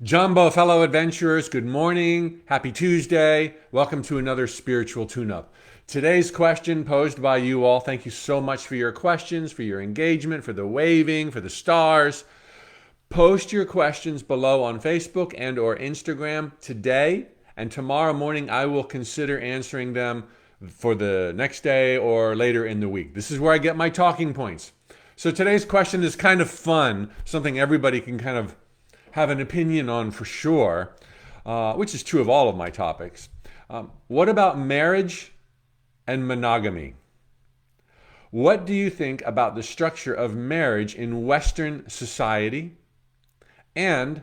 Jumbo, fellow adventurers, good morning. Happy Tuesday. Welcome to another spiritual tune-up. Today's question posed by you all. Thank you so much for your questions, for your engagement, for the waving, for the stars. Post your questions below on Facebook and or Instagram today, and tomorrow morning I will consider answering them for the next day or later in the week. This is where I get my talking points. So today's question is kind of fun, something everybody can kind of have an opinion on for sure, which is true of all of my topics. What about marriage and monogamy? What do you think about the structure of marriage in Western society? And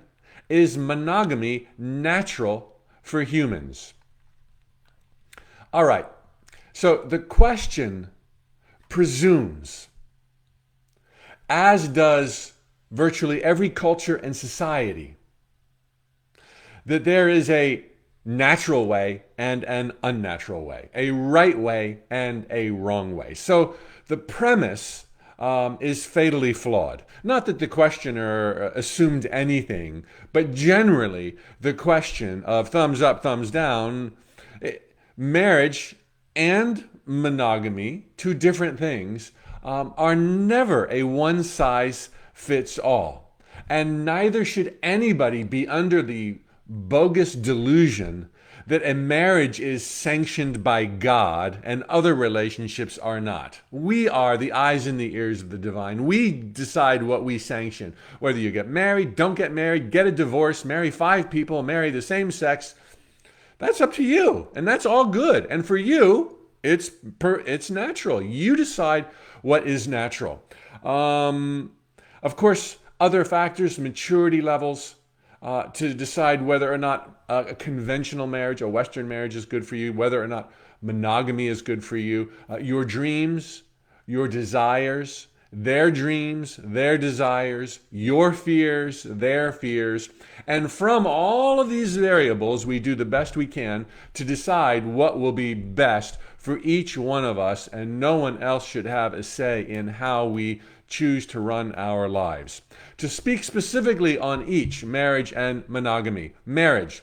is monogamy natural for humans? All right, so the question presumes, as does virtually every culture and society, that there is a natural way and an unnatural way, a right way and a wrong way. So the premise is fatally flawed. Not that the questioner assumed anything, but generally the question of thumbs up, thumbs down, marriage and monogamy, two different things, are never a one size fits all. And neither should anybody be under the bogus delusion that a marriage is sanctioned by God and other relationships are not. We are the eyes and the ears of the divine. We decide what we sanction. Whether you get married, don't get married, get a divorce, marry 5 people, marry the same sex, that's up to you. And that's all good. And for you, it's natural. You decide what is natural. Of course, other factors, maturity levels, to decide whether or not a conventional marriage, a Western marriage is good for you, whether or not monogamy is good for you, your dreams, your desires, their dreams, their desires, your fears, their fears. And from all of these variables, we do the best we can to decide what will be best for each one of us, and no one else should have a say in how we choose to run our lives. To speak specifically on each, marriage and monogamy. Marriage.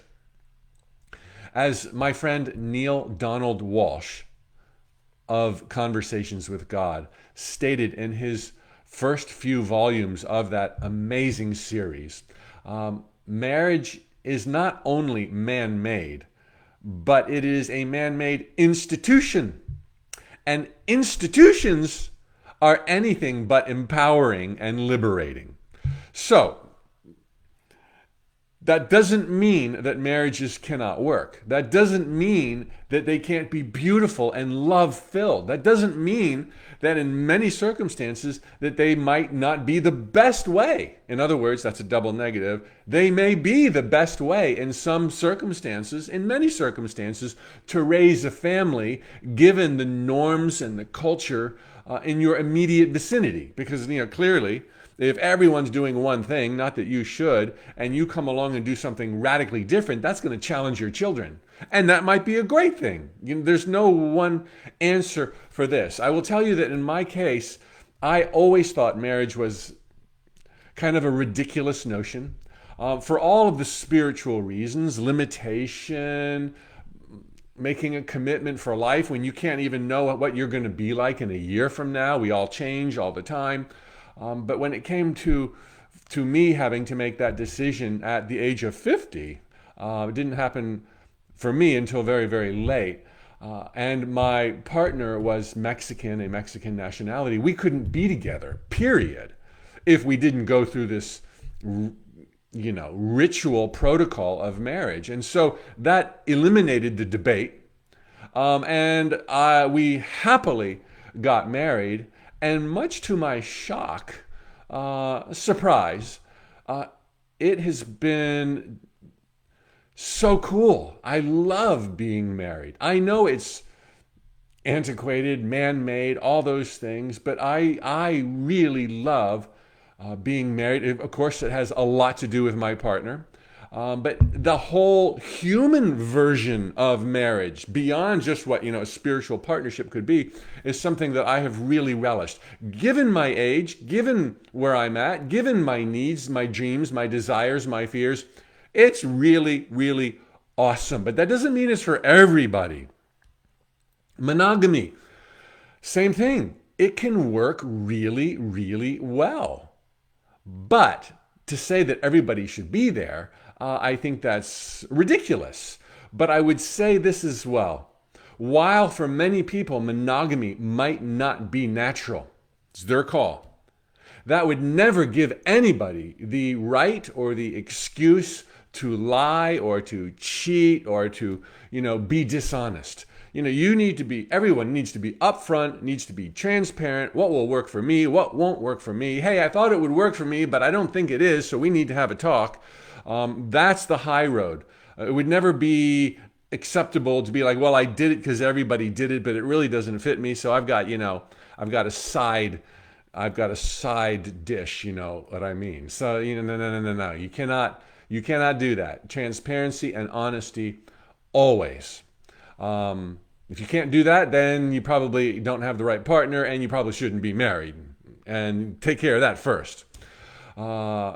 As my friend Neil Donald Walsh of Conversations with God stated in his first few volumes of that amazing series, marriage is not only man-made, but it is a man-made institution. And institutions are anything but empowering and liberating. So, that doesn't mean that marriages cannot work. That doesn't mean that they can't be beautiful and love-filled. That doesn't mean that in many circumstances that they might not be the best way. In other words, that's a double negative. They may be the best way in some circumstances, in many circumstances, to raise a family given the norms and the culture in your immediate vicinity. Because, clearly, if everyone's doing one thing, not that you should, and you come along and do something radically different, that's going to challenge your children. And that might be a great thing. There's no one answer for this. I will tell you that in my case, I always thought marriage was kind of a ridiculous notion for all of the spiritual reasons, limitation, making a commitment for life when you can't even know what you're going to be like in a year from now. We all change all the time. But when it came to me having to make that decision at the age of 50, it didn't happen for me until very, very late. And my partner was Mexican, a Mexican nationality. We couldn't be together, period, if we didn't go through this, ritual protocol of marriage. And so that eliminated the debate. And we happily got married. And much to my shock, surprise, it has been so cool. I love being married. I know it's antiquated, man-made, all those things, but I really love being married. Of course, it has a lot to do with my partner. But the whole human version of marriage, beyond just what a spiritual partnership could be, is something that I have really relished. Given my age, given where I'm at, given my needs, my dreams, my desires, my fears, It's really, really awesome. But that doesn't mean it's for everybody. Monogamy, same thing. It can work really, really well. But to say that everybody should be there, I think that's ridiculous. But I would say this as well. While for many people monogamy might not be natural, it's their call. That would never give anybody the right or the excuse to lie or to cheat or to, be dishonest. Everyone needs to be upfront, needs to be transparent. What will work for me? What won't work for me? Hey, I thought it would work for me, but I don't think it is, so we need to have a talk. That's the high road. It would never be acceptable to be like, well, I did it because everybody did it, but it really doesn't fit me. So I've got a side dish, you know what I mean? So, no. You cannot do that. Transparency and honesty always. If you can't do that, then you probably don't have the right partner and you probably shouldn't be married. And take care of that first. I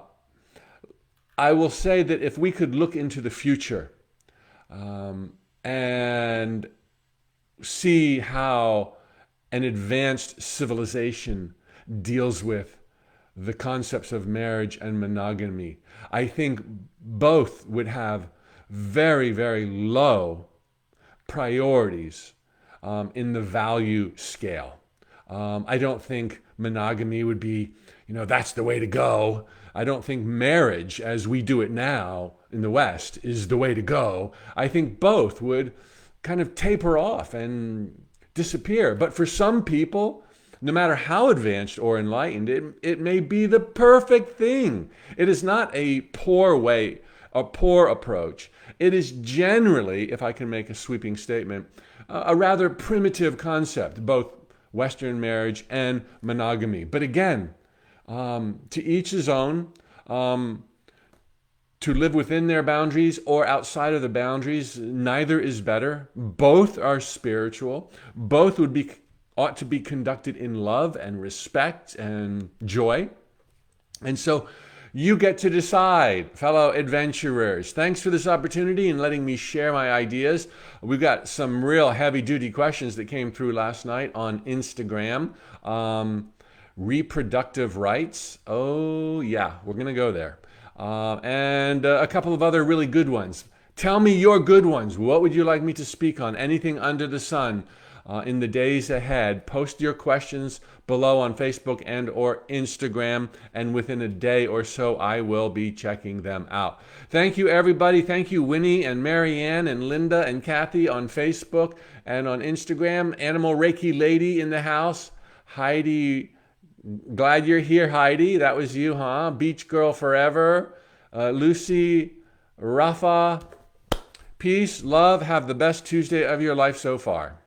will say that if we could look into the future and see how an advanced civilization deals with the concepts of marriage and monogamy, I think both would have very, very low priorities in the value scale. I don't think monogamy would be, that's the way to go. I don't think marriage, as we do it now in the West, is the way to go. I think both would kind of taper off and disappear. But for some people, no matter how advanced or enlightened, it may be the perfect thing. It is not a poor approach. It is generally, if I can make a sweeping statement, a rather primitive concept, both Western marriage and monogamy. But again, to each his own, to live within their boundaries or outside of the boundaries, neither is better. Both are spiritual. Both ought to be conducted in love and respect and joy. And so you get to decide, fellow adventurers. Thanks for this opportunity and letting me share my ideas. We've got some real heavy-duty questions that came through last night on Instagram. Reproductive rights. Oh, yeah, we're going to go there. And a couple of other really good ones. Tell me your good ones. What would you like me to speak on? Anything under the sun in the days ahead. Post your questions below on Facebook and or Instagram, and within a day or so, I will be checking them out. Thank you, everybody. Thank you, Winnie and Marianne and Linda and Kathy on Facebook and on Instagram. Animal Reiki Lady in the house. Heidi, glad you're here, Heidi. That was you, huh? Beach Girl Forever. Lucy, Rafa. Peace, love. Have the best Tuesday of your life so far.